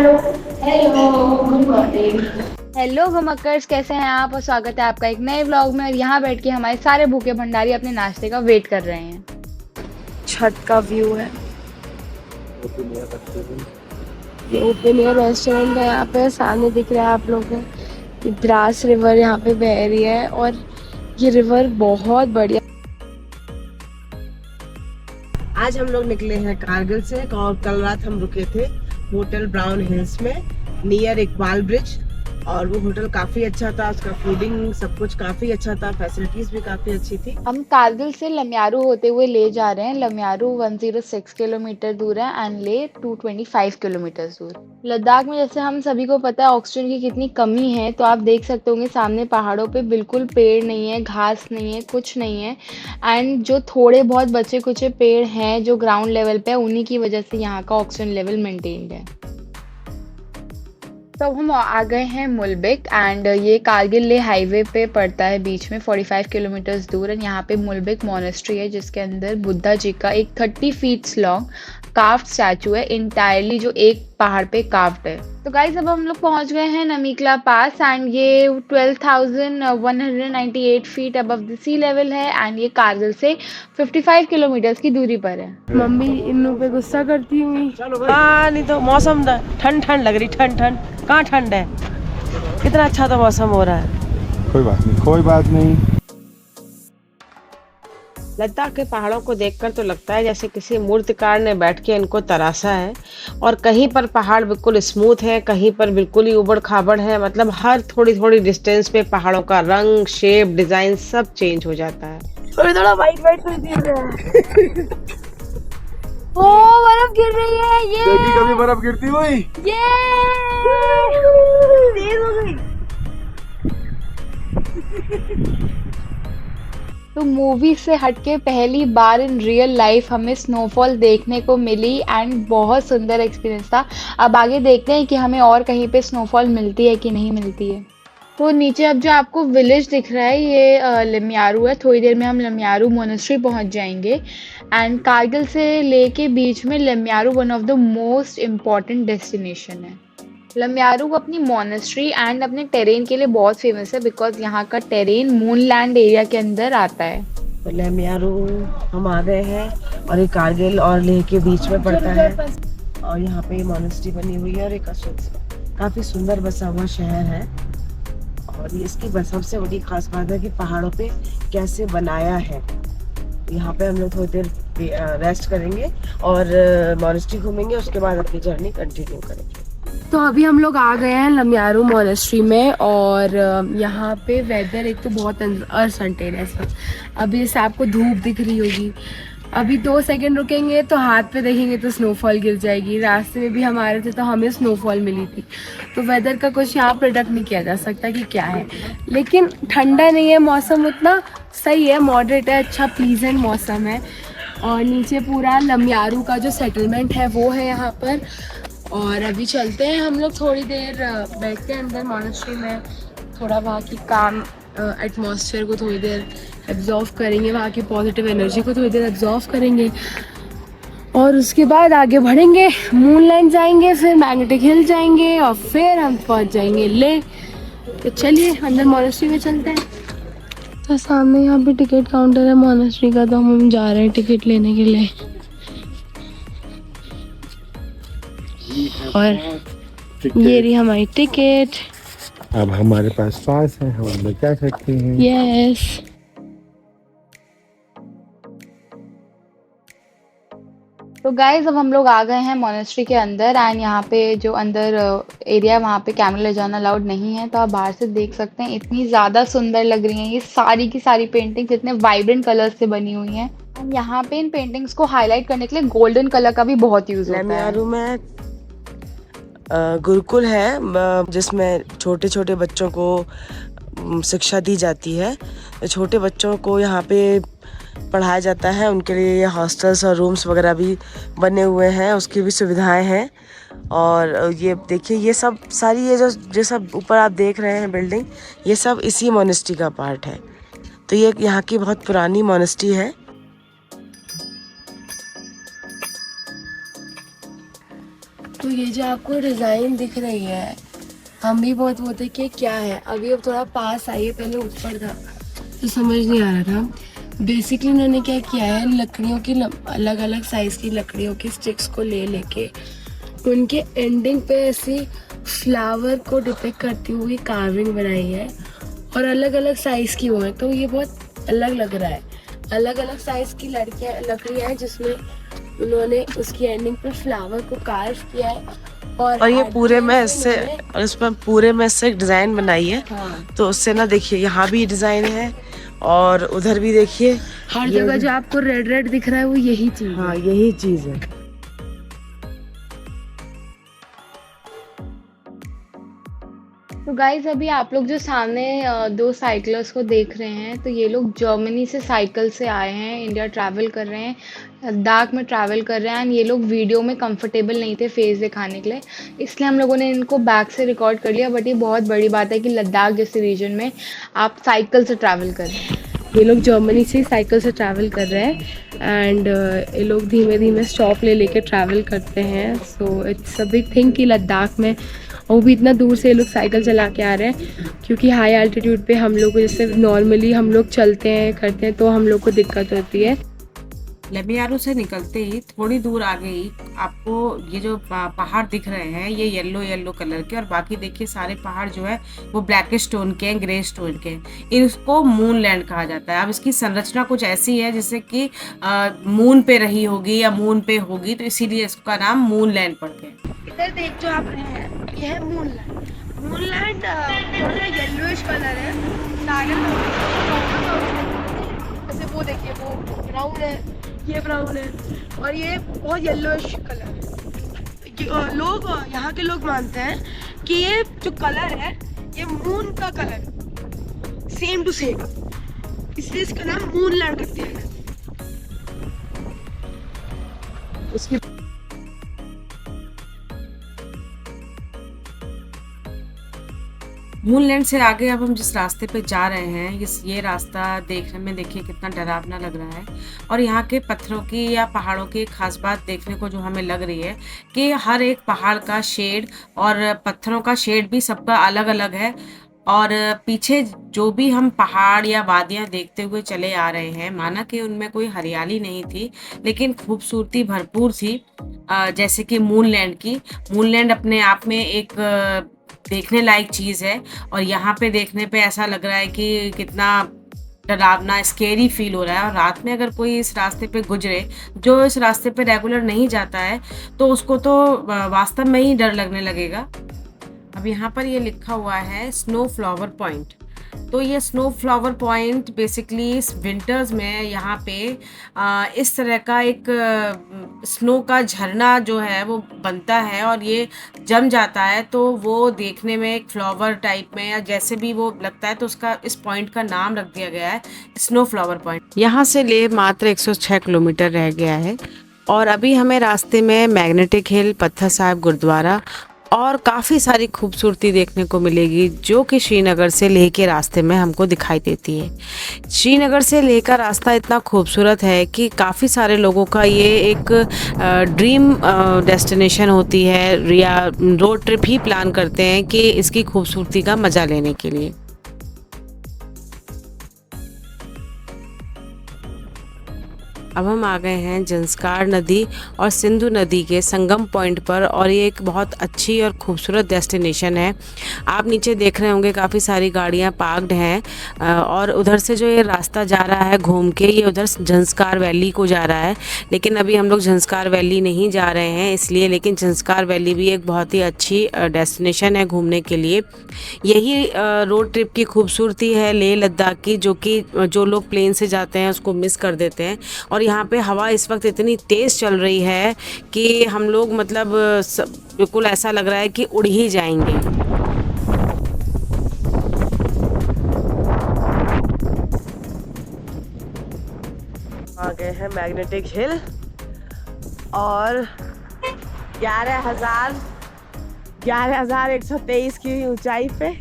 Hello. Hello, good morning. Hello घुमक्कर्स, कैसे हैं आप? और स्वागत है आपका एक नए व्लॉग में। और यहाँ बैठ के हमारे सारे भूखे भंडारी अपने नाश्ते का वेट कर रहे हैं। छत का व्यू है। ये ओपन एयर रेस्टोरेंट है। यहाँ पे सामने दिख रहा है आप लोगों को कि द्रास रिवर यहाँ पे बह रही है और ये रिवर बहुत बढ़िया। आज हम लोग निकले हैं कारगिल से और कल रात हम रुके थे होटल ब्राउन हिल्स में नियर इकबाल ब्रिज। और वो होटल काफी अच्छा था, उसका फूडिंग सब कुछ काफी अच्छा था, फैसिलिटीज भी काफी अच्छी थी। हम कारगिल से लम्यारू होते हुए ले जा रहे हैं। लम्यारू 106 किलोमीटर दूर है एंड ले 225 किलोमीटर दूर। लद्दाख में जैसे हम सभी को पता है ऑक्सीजन की कितनी कमी है, तो आप देख सकते होंगे सामने पहाड़ों पे बिल्कुल पेड़ नहीं है, घास नहीं है, कुछ नहीं है। एंड जो थोड़े बहुत बचे कुचे पेड़ हैं जो ग्राउंड लेवल पे है, उन्हीं की वजह से यहाँ का ऑक्सीजन लेवल मेंटेन्ड है। तो हम आ गए हैं मुलबिक एंड ये कारगिल ले हाईवे पे पड़ता है, बीच में 45 किलोमीटर्स दूर। एंड यहाँ पे मुलबिक मोनेस्ट्री है जिसके अंदर बुद्धा जी का एक 30 फीट्स लॉन्ग कार्व्ड स्टैचू है, इंटायरली जो एक पहाड़ पे कार्व्ड है। तो गाइस अब हम लोग पहुंच गए हैं नमीकला पास एंड ये 12,198 feet above the sea level है एंड ये कारगिल से 55 किलोमीटर्स की दूरी पर है। मम्मी इन्नू पे गुस्सा करती हुई। हाँ नहीं तो मौसम ठंड ठंड लग रही, ठंड ठंड कहाँ ठंड है, कितना अच्छा तो मौसम हो रहा है। कोई बात नहीं, कोई बात नहीं। लद्दाख के पहाड़ों को देखकर तो लगता है जैसे किसी मूर्तिकार ने बैठ के इनको तराशा है। और कहीं पर पहाड़ बिल्कुल स्मूथ है, कहीं पर बिल्कुल ही उबड़ खाबड़ है। मतलब हर थोड़ी थोड़ी डिस्टेंस पे पहाड़ों का रंग, शेप, डिजाइन सब चेंज हो जाता है। थोड़ी थोड़ा वाइट वाइट ओ बर्फ गिर रही है, ये देखी कभी बर्फ गिरती हुई? ये तेज हो गई। तो मूवी से हटके पहली बार इन रियल लाइफ हमें स्नोफॉल देखने को मिली एंड बहुत सुंदर एक्सपीरियंस था। अब आगे देखते हैं कि हमें और कहीं पे स्नोफॉल मिलती है कि नहीं मिलती है। तो नीचे अब जो आपको विलेज दिख रहा है ये लम्यारू है। थोड़ी देर में हम लम्यारू मोनेस्ट्री पहुंच जाएंगे एंड कारगिल से लेके बीच में Lamayuru one of the most important destination है। लम्यारू अपनी मोनेस्ट्री एंड अपने टेरेन के लिए बहुत फेमस है बिकॉज यहाँ का टेरेन मूनलैंड एरिया के अंदर आता है। तो लम्यारू हम आ गए हैं और ये कारगिल और लेह के बीच में पड़ता है। और यहाँ पे मोनेस्ट्री बनी हुई है और एक काफी सुंदर बसा हुआ शहर है। और ये इसकी सबसे बड़ी खास बात है कि पहाड़ों पे कैसे बनाया है। यहाँ पे हम लोग थोड़ी देर रेस्ट करेंगे और मोनेस्ट्री घूमेंगे, उसके बाद अपनी जर्नी कंटिन्यू करेंगे। तो अभी हम लोग आ गए हैं लम्यारू मोनेस्ट्री में और यहाँ पे वेदर एक तो बहुत अनसर्टेन है। अभी जैसे आपको धूप दिख रही होगी, अभी 2 सेकंड रुकेंगे तो हाथ पे देखेंगे तो स्नोफॉल गिर जाएगी। रास्ते में भी हम आ रहे थे तो हमें स्नोफॉल मिली थी। तो वेदर का कुछ यहाँ प्रोडक्ट नहीं किया जा सकता कि क्या है, लेकिन ठंडा नहीं है मौसम, उतना सही है, मॉडरेट है, अच्छा प्लीजेंट मौसम है। और नीचे पूरा लम्यारू का जो सेटलमेंट है वो है यहाँ पर। और अभी चलते हैं हम लोग, थोड़ी देर बैठते हैं अंदर मोनेस्ट्री में, थोड़ा वहाँ की काम एटमॉस्फेयर को थोड़ी देर एब्जॉर्व करेंगे, वहाँ की पॉजिटिव एनर्जी को थोड़ी देर एब्जॉर्व करेंगे और उसके बाद आगे बढ़ेंगे, मूनलैंड जाएंगे, फिर मैग्नेटिक हिल जाएंगे और फिर हम पहुँच जाएंगे ले। तो चलिए अंदर मोनेस्ट्री में चलते हैं। तो सामने यहाँ पे टिकट काउंटर है मोनेस्ट्री का, तो हम जा रहे हैं टिकट लेने के लिए। और ये रही हमारी टिकट। अब हमारे पास पास है, हम अंदर जा सकते हैं। यस। तो गाइज अब हम लोग आ गए हैं मोनेस्ट्री के अंदर एंड यहाँ पे जो अंदर एरिया है वहाँ पे कैमरा ले जाना अलाउड नहीं है। तो आप बाहर से देख सकते हैं इतनी ज़्यादा सुंदर लग रही हैं ये सारी की सारी पेंटिंग्स, इतने वाइब्रेंट कलर्स से बनी हुई हैं। एंड यहाँ पे इन पेंटिंग्स को हाईलाइट करने के लिए गोल्डन कलर का भी बहुत यूज होता है। लम्यारू में गुरुकुल है जिसमें छोटे छोटे बच्चों को शिक्षा दी जाती है। छोटे बच्चों को यहाँ पे पढ़ाया जाता है, उनके लिए हॉस्टल्स और रूम्स वगैरह भी बने हुए हैं, उसकी भी सुविधाएं हैं। और ये देखिए, ये सब सारी ये जो सब ऊपर आप देख रहे हैं बिल्डिंग, ये सब इसी मोनेस्ट्री का पार्ट है। तो ये यहाँ की बहुत पुरानी मोनेस्ट्री है। तो तो ये जो आपको डिज़ाइन दिख रही है, हम भी बहुत बोलते कि क्या है। अभी अब थोड़ा पास आइए, पहले ऊपर था तो समझ नहीं आ रहा था। बेसिकली उन्होंने क्या किया है, लकड़ियों की अलग अलग साइज़ की लकड़ियों की स्टिक्स को लेके उनके एंडिंग पे ऐसी फ्लावर को डिपिक्ट करती हुई कार्विंग बनाई है और अलग अलग साइज़ की वो है। तो ये बहुत अलग लग रहा है। अलग अलग साइज़ की लकड़ियाँ हैं जिसमें उन्होंने उसकी एंडिंग पे फ्लावर को कार्व किया है और ये पूरे में इससे, और इसमें पूरे में इससे डिजाइन बनाई है। हाँ। तो उससे ना देखिए यहाँ भी डिजाइन है और उधर भी देखिए, हर जगह जो आपको रेड रेड दिख रहा है वो यही चीज। हाँ, यही चीज है। तो गाइज अभी आप लोग जो सामने दो साइकिलर्स को देख रहे हैं, तो ये लोग जर्मनी से साइकिल से आए हैं, इंडिया ट्रैवल कर रहे हैं, लद्दाख में ट्रैवल कर रहे हैं। एंड ये लोग वीडियो में कंफर्टेबल नहीं थे फेस दिखाने के लिए, इसलिए हम लोगों ने इनको बैक से रिकॉर्ड कर लिया। बट ये बहुत बड़ी बात है कि लद्दाख जैसे रीजन में आप साइकिल से ट्रैवल कर रहे हैं। ये लोग जर्मनी से साइकिल से ट्रैवल कर रहे हैं एंड ये लोग धीमे धीमे स्टॉप ले लेके ट्रैवल करते हैं। So it's a big thing कि लद्दाख में, वो भी इतना दूर से ये लोग साइकिल चला के आ रहे हैं, क्योंकि हाई एल्टीट्यूड पे हम लोग जैसे नॉर्मली हम लोग चलते हैं करते हैं तो हम लोग को दिक्कत होती है। लेमियारू से निकलते ही थोड़ी दूर आगे ही आपको ये जो पहाड़ दिख रहे हैं, ये येलो येलो कलर के, और बाकी देखिए सारे पहाड़ जो है वो ब्लैक स्टोन के हैं, ग्रे स्टोन के हैं। इसको मून लैंड कहा जाता है। अब इसकी संरचना कुछ ऐसी है जैसे कि मून पे रही होगी या मून पे होगी, तो इसीलिए इसका नाम मून लैंड पड़ गया। इधर देख जो आप रहे हैं, ये है मून लैंड। मून लैंड थोड़ा येलोइश कलर है, सारे जैसे वो देखिए वो ब्राउन है, ये ब्राउन है और ये बहुत येलोइश कलर है। लोग यहाँ के लोग मानते हैं कि ये जो कलर है ये मून का कलर सेम टू सेम, इसलिए इसका नाम मून लैंड कर दिया गया। उसकी मून लैंड से आगे अब हम जिस रास्ते पे जा रहे हैं, ये रास्ता देखने में देखिए कितना डरावना लग रहा है। और यहाँ के पत्थरों की या पहाड़ों की खास बात देखने को जो हमें लग रही है कि हर एक पहाड़ का शेड और पत्थरों का शेड भी सबका अलग अलग है। और पीछे जो भी हम पहाड़ या वादियाँ देखते हुए चले आ रहे हैं, माना कि उनमें कोई हरियाली नहीं थी लेकिन खूबसूरती भरपूर थी। जैसे कि मून लैंड की, मून लैंड अपने आप में एक देखने लायक चीज़ है। और यहाँ पे देखने पे ऐसा लग रहा है कि कितना डरावना, स्केरी फील हो रहा है। और रात में अगर कोई इस रास्ते पे गुजरे, जो इस रास्ते पे रेगुलर नहीं जाता है, तो उसको तो वास्तव में ही डर लगने लगेगा। अब यहाँ पर ये लिखा हुआ है स्नो फ्लावर पॉइंट। तो ये स्नो फ्लावर पॉइंट बेसिकली इस विंटर्स में यहाँ पे इस तरह का एक स्नो का झरना जो है वो बनता है और ये जम जाता है, तो वो देखने में एक फ्लावर टाइप में या जैसे भी वो लगता है, तो उसका इस पॉइंट का नाम रख दिया गया है स्नो फ्लावर पॉइंट। यहाँ से लेह मात्र 106 किलोमीटर रह गया है और अभी हमें रास्ते में मैग्नेटिक हिल, पत्थर साहिब गुरुद्वारा और काफ़ी सारी खूबसूरती देखने को मिलेगी, जो कि श्रीनगर से लेह के रास्ते में हमको दिखाई देती है। श्रीनगर से लेह का रास्ता इतना खूबसूरत है कि काफ़ी सारे लोगों का ये एक ड्रीम डेस्टिनेशन होती है या रोड ट्रिप ही प्लान करते हैं कि इसकी खूबसूरती का मज़ा लेने के लिए। अब हम आ गए हैं जंस्कार नदी और सिंधु नदी के संगम पॉइंट पर, और ये एक बहुत अच्छी और खूबसूरत डेस्टिनेशन है। आप नीचे देख रहे होंगे काफ़ी सारी गाड़ियां पार्क्ड हैं और उधर से जो ये रास्ता जा रहा है घूम के, ये उधर जंस्कार वैली को जा रहा है। लेकिन अभी हम लोग जंस्कार वैली नहीं जा रहे हैं इसलिए, लेकिन जंस्कार वैली भी एक बहुत ही अच्छी डेस्टिनेशन है घूमने के लिए। यही रोड ट्रिप की खूबसूरती है लेह लद्दाख की, जो कि जो लोग प्लेन से जाते हैं उसको मिस कर देते हैं। और यहाँ पे हवा इस वक्त इतनी तेज़ चल रही है कि हम लोग मतलब बिल्कुल ऐसा लग रहा है कि उड़ ही जाएंगे। आ गए हैं मैग्नेटिक हिल और 11,123 की ऊंचाई पे,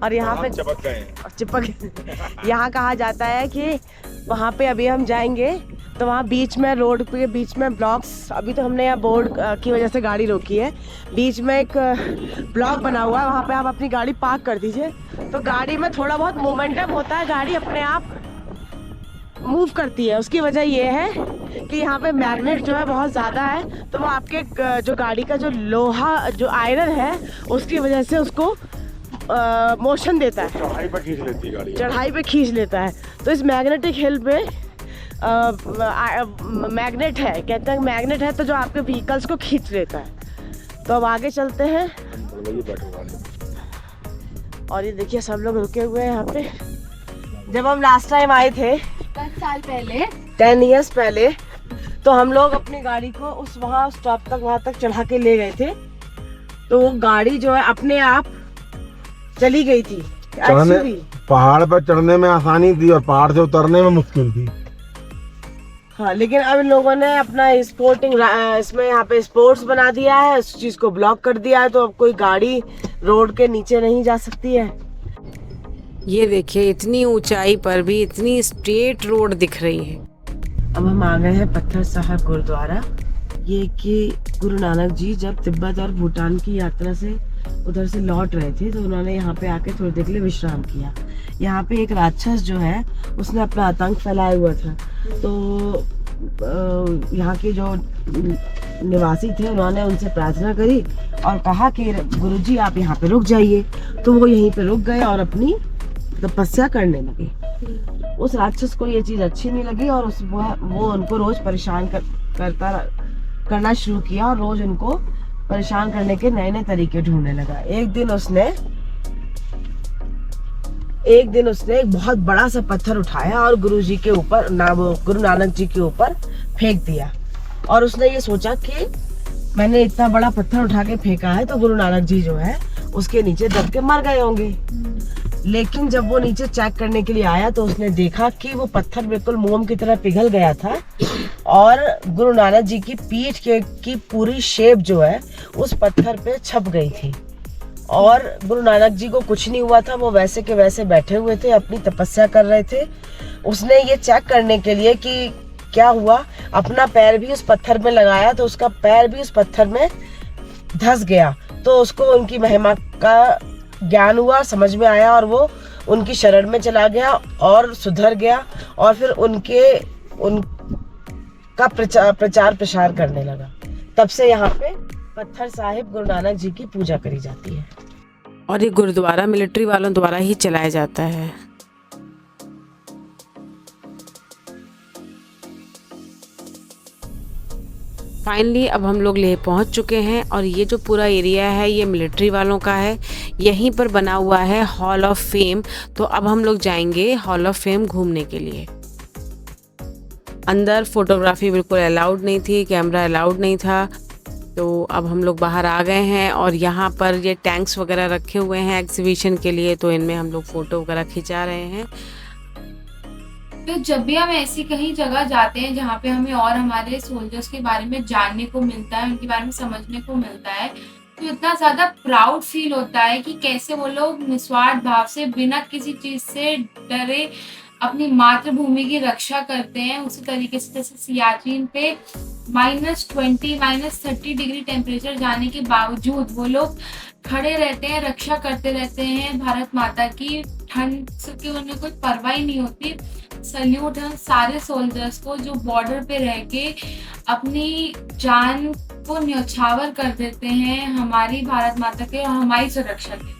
और यहाँ पे चिपक यहाँ कहा जाता है कि वहाँ पे अभी हम जाएंगे। तो वहाँ बीच में, रोड के बीच में ब्लॉक्स, अभी तो हमने यहाँ बोर्ड की वजह से गाड़ी रोकी है, बीच में एक ब्लॉक बना हुआ है, वहाँ पे आप अपनी गाड़ी पार्क कर दीजिए। तो गाड़ी में थोड़ा बहुत मोमेंटम होता है, गाड़ी अपने आप मूव करती है। उसकी वजह ये है कि यहाँ पे मैग्नेट जो है बहुत ज़्यादा है, तो वो आपके जो गाड़ी का जो लोहा, जो आयरन है, उसकी वजह से उसको मोशन देता है, चढ़ाई पे खींच लेती है गाड़ी, चढ़ाई पे खींच लेता है। तो इस मैग्नेटिक हिल पे मैग्नेट है, कहते हैं मैग्नेट है, तो जो आपके व्हीकल्स को खींच लेता है। तो अब आगे चलते हैं। और ये देखिए सब लोग रुके हुए हैं यहाँ पे। जब हम लास्ट टाइम आए थे 10 साल पहले, 10 ईयर्स पहले, तो हम लोग अपनी गाड़ी को उस वहाँ स्टॉप तक, वहाँ तक चढ़ा के ले गए थे। तो वो गाड़ी जो है अपने आप चली गई थी। पहाड़ पर चढ़ने में आसानी थी और पहाड़ से उतरने में मुश्किल थी। हाँ, लेकिन अब इन लोगों ने अपना स्पोर्टिंग, इसमें यहाँ पे स्पोर्ट्स बना दिया है, उस चीज को ब्लॉक कर दिया है, तो अब कोई गाड़ी रोड के नीचे नहीं जा सकती है। ये देखिए, इतनी ऊंचाई पर भी इतनी स्ट्रेट रोड दिख रही है। अब हम आ गए हैं पत्थर साहिब गुरुद्वारा। ये कि गुरु नानक जी जब तिब्बत और भूटान की यात्रा से उधर से लौट रहे थे, तो उन्होंने यहाँ पे आके थोड़ी देर के लिए विश्राम किया। यहाँ पे एक राक्षस जो है, उसने अपना आतंक फैलाया हुआ था। तो यहाँ के जो निवासी थे, उन्होंने उनसे प्रार्थना करी और कहा कि गुरुजी आप यहाँ पे रुक जाइए। तो वो यहीं पे रुक गए और अपनी तपस्या करने लगे। उस राक्षस को ये चीज़ अच्छी नहीं लगी और वो उनको रोज परेशान करना शुरू किया और रोज उनको परेशान करने के नए नए तरीके ढूंढने लगा। एक दिन उसने एक बहुत बड़ा सा पत्थर उठाया और गुरु नानक जी के ऊपर फेंक दिया। और उसने ये सोचा कि मैंने इतना बड़ा पत्थर उठा के फेंका है, तो गुरु नानक जी जो है उसके नीचे दब के मर गए होंगे। लेकिन जब वो नीचे चेक करने के लिए आया, तो उसने देखा कि वो पत्थर बिल्कुल मोम की तरह पिघल गया था और गुरु नानक जी की पीठ की पूरी शेप जो है उस पत्थर पे छप गई थी। और गुरु नानक जी को कुछ नहीं हुआ था, वो वैसे के वैसे बैठे हुए थे, अपनी तपस्या कर रहे थे। उसने ये चेक करने के लिए कि क्या हुआ, अपना पैर भी उस पत्थर में लगाया, तो उसका पैर भी उस पत्थर में धंस गया। तो उसको उनकी महिमा का ज्ञान हुआ, समझ में आया और वो उनकी शरण में चला गया और सुधर गया। और फिर उनका प्रचार प्रसार करने लगा। तब से यहाँ पे पत्थर साहिब गुरु नानक जी की पूजा करी जाती है। और ये गुरुद्वारा मिलिट्री वालों द्वारा ही चलाया जाता है। फाइनली अब हम लोग लेह पहुंच चुके हैं और ये जो पूरा एरिया है ये मिलिट्री वालों का है। यहीं पर बना हुआ है हॉल ऑफ फेम। तो अब हम लोग जाएंगे हॉल ऑफ फेम घूमने के लिए। अंदर फोटोग्राफी बिल्कुल अलाउड नहीं थी, कैमरा अलाउड नहीं था। तो अब हम लोग बाहर आ गए हैं और यहाँ पर ये टैंक्स वगैरह रखे हुए हैं एग्जीबिशन के लिए, तो इनमें हम लोग फ़ोटो वगैरह खिंचा रहे हैं। तो जब भी हम ऐसी कहीं जगह जाते हैं जहाँ पे हमें और हमारे सोल्जर्स के बारे में जानने को मिलता है, उनके बारे में समझने को मिलता है, तो इतना ज़्यादा प्राउड फील होता है कि कैसे वो लोग निस्वार्थ भाव से बिना किसी चीज़ से डरे अपनी मातृभूमि की रक्षा करते हैं। उसी तरीके से जैसे सियाचिन पे -20 -30 डिग्री टेम्परेचर जाने के बावजूद वो लोग खड़े रहते हैं, रक्षा करते रहते हैं भारत माता की। ठंड की उन्हें कोई परवाह ही नहीं होती। सल्यूट है सारे सोल्जर्स को जो बॉर्डर पे रह के अपनी जान को न्यौछावर कर देते हैं हमारी भारत माता के और हमारी सुरक्षा के।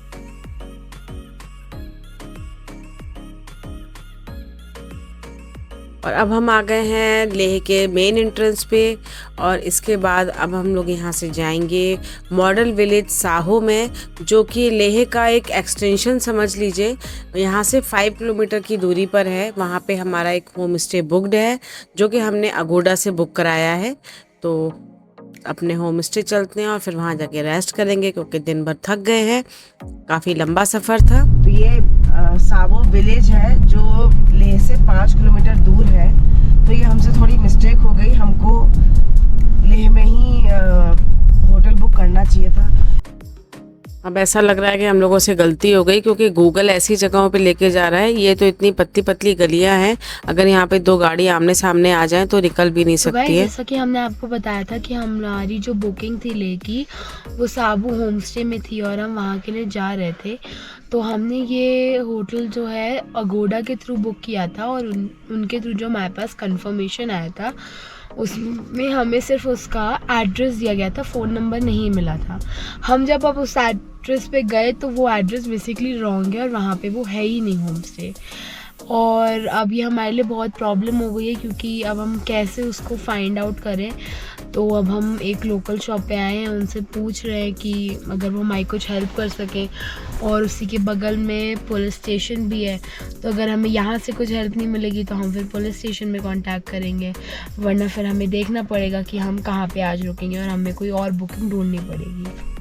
और अब हम आ गए हैं लेह के मेन एंट्रेंस पे और इसके बाद अब हम लोग यहाँ से जाएंगे मॉडल विलेज साहो में, जो कि लेह का एक एक्सटेंशन समझ लीजिए। यहाँ से 5 किलोमीटर की दूरी पर है। वहाँ पे हमारा एक होम स्टे बुकड है जो कि हमने अगोडा से बुक कराया है। तो अपने होम स्टे चलते हैं और फिर वहाँ जाके रेस्ट करेंगे क्योंकि दिन भर थक गए हैं, काफ़ी लंबा सफ़र था। तो ये सावो विलेज है जो लेह से 5 किलोमीटर दूर है। तो ये हमसे थोड़ी मिस्टेक हो गई, हमको लेह में ही होटल बुक करना चाहिए था। अब ऐसा लग रहा है कि हम लोगों से गलती हो गई, क्योंकि गूगल ऐसी जगहों पे लेके जा रहा है। ये तो इतनी पतली पतली गलियां हैं, अगर यहाँ पे दो गाड़ी आमने सामने आ जाए तो निकल भी नहीं तो गाइस, सकती है। जैसा कि हमने आपको बताया था कि हमारी जो बुकिंग थी ले की, वो साबू होम स्टे में थी और हम वहाँ के लिए जा रहे थे। तो हमने ये होटल जो है अगोडा के थ्रू बुक किया था और उनके थ्रू जो हमारे पास कंफर्मेशन आया था उसमें हमें सिर्फ उसका एड्रेस दिया गया था, फ़ोन नंबर नहीं मिला था। हम जब अब उस एड्रेस पे गए तो वो एड्रेस बेसिकली रॉन्ग है और वहाँ पे वो है ही नहीं होम स्टे। और अब ये हमारे लिए बहुत प्रॉब्लम हो गई है, क्योंकि अब हम कैसे उसको फाइंड आउट करें। तो अब हम एक लोकल शॉप पे आए हैं, उनसे पूछ रहे हैं कि अगर वो हमारी कुछ हेल्प कर सकें। और उसी के बगल में पुलिस स्टेशन भी है, तो अगर हमें यहाँ से कुछ हेल्प नहीं मिलेगी तो हम फिर पुलिस स्टेशन में कांटेक्ट करेंगे, वरना फिर हमें देखना पड़ेगा कि हम कहाँ पे आज रुकेंगे और हमें कोई और बुकिंग ढूंढनी पड़ेगी।